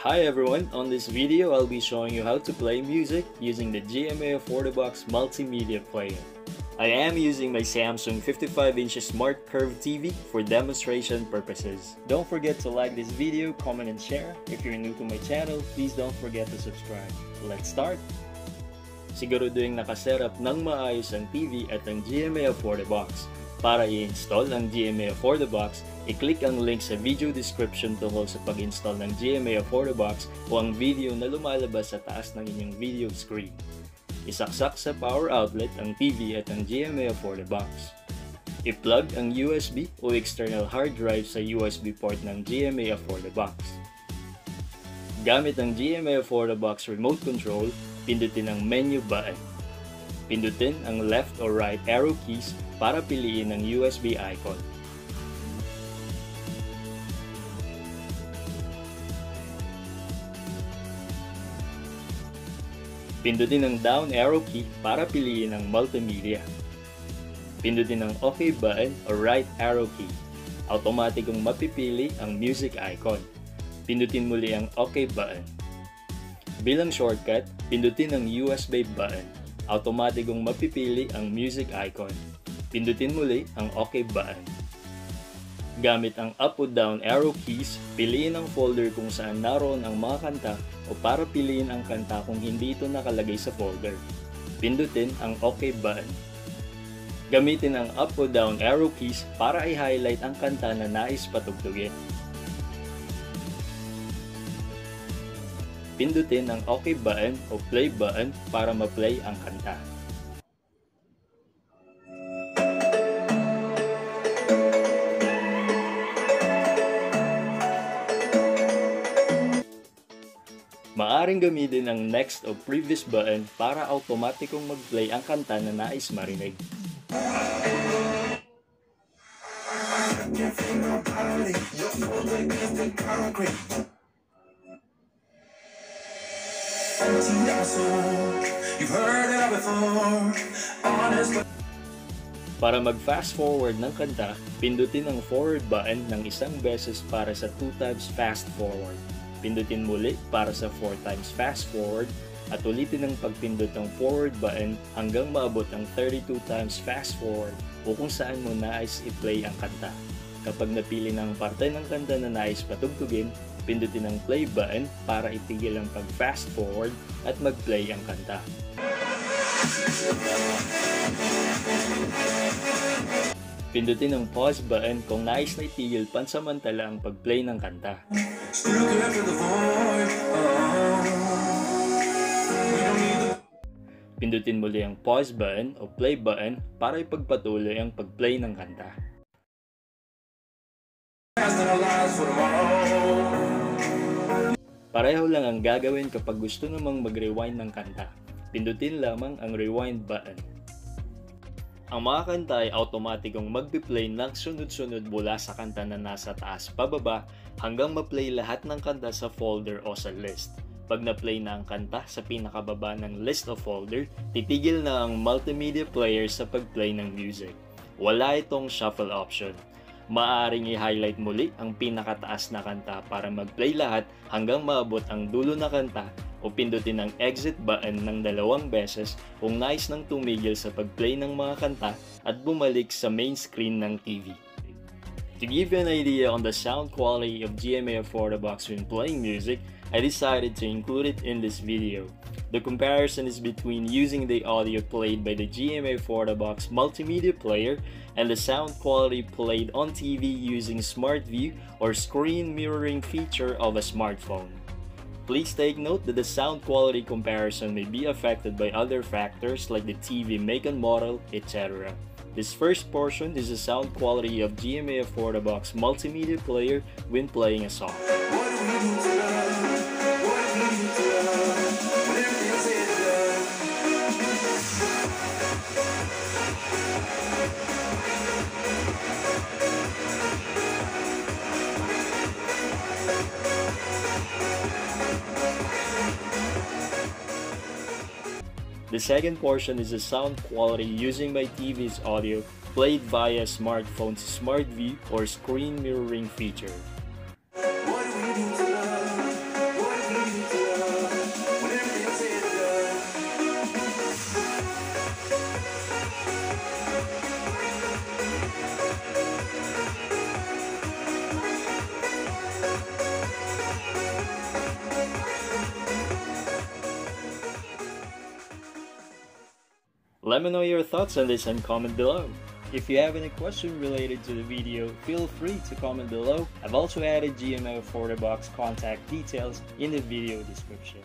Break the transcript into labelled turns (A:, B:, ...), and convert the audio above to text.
A: Hi everyone, on this video I'll be showing you how to play music using the GMA Affordabox Multimedia player. I am using my Samsung 55-inch Smart Curve TV for demonstration purposes. Don't forget to like this video, comment and share. If you're new to my channel, please don't forget to subscribe. Let's start! Siguraduhing nakasetup ng maayos ang TV at ang GMA Affordabox. Para i-install ang GMA Affordabox, i-click ang link sa video description tungkol sa pag-install ng GMA Affordabox o ang video na lumalabas sa taas ng inyong video screen. Isaksak sa power outlet ang TV at ang GMA Affordabox. I-plug ang USB o external hard drive sa USB port ng GMA Affordabox. Gamit ang GMA Affordabox remote control, pindutin ang menu button. Pindutin ang left or right arrow keys para piliin ang USB icon. Pindutin ang down arrow key para piliin ang multimedia. Pindutin ang OK button o right arrow key. Automatikong mapipili ang music icon. Pindutin muli ang OK button. Bilang shortcut, pindutin ang USB button. Automatikong mapipili ang music icon. Pindutin muli ang OK button. Gamit ang up o down arrow keys, piliin ang folder kung saan naroon ang mga kanta o para piliin ang kanta kung hindi ito nakalagay sa folder. Pindutin ang OK button. Gamitin ang up o down arrow keys para i-highlight ang kanta na nais patugtugin. Pindutin ang OK button o play button para ma-play ang kanta. Maaring gamitin ang next o previous button para automatikong mag-play ang kanta na nais marinig. Para mag-fast forward ng kanta, pindutin ang forward button ng isang beses para sa 2 times fast forward. Pindutin muli para sa 4 times fast forward at ulitin ang pagpindot ng forward button hanggang maabot ang 32 times fast forward o kung saan mo nais i-play ang kanta. Kapag napili ng parte ng kanta na nais patugtugin, pindutin ang play button para itigil ang pag-fast forward at mag-play ang kanta. Pindutin ang pause button kung nais na itigil pansamantala ang pag-play ng kanta. Pindutin muli ang pause button o play button para ipagpatuloy ang pag-play ng kanta. Pareho lang ang gagawin kapag gusto namang mag-rewind ng kanta. Pindutin lamang ang rewind button. Ang mga kanta ay automatikong magpi-play ng sunod-sunod mula sa kanta na nasa taas pababa hanggang ma-play lahat ng kanta sa folder o sa list. Pag na-play na ang kanta sa pinakababa ng list o folder, titigil na ang multimedia player sa pag-play ng music. Wala itong shuffle option. Maaaring i-highlight muli ang pinakataas na kanta para mag-play lahat hanggang maabot ang dulo na kanta o pindutin ang exit button ng 2 beses kung nais nang tumigil sa pag-play ng mga kanta at bumalik sa main screen ng TV. To give you an idea on the sound quality of GMA Affordabox when playing music, I decided to include it in this video. The comparison is between using the audio played by the GMA Affordabox Multimedia player and the sound quality played on TV using Smart View or screen mirroring feature of a smartphone. Please take note that the sound quality comparison may be affected by other factors like the TV make and model, etc. This first portion is the sound quality of GMA Affordabox Multimedia player when playing a song. The second portion is the sound quality using my TV's audio played via smartphone's Smart View or screen mirroring feature. Let me know your thoughts on this and comment below. If you have any question related to the video, feel free to comment below. I've also added GMA Affordabox contact details in the video description.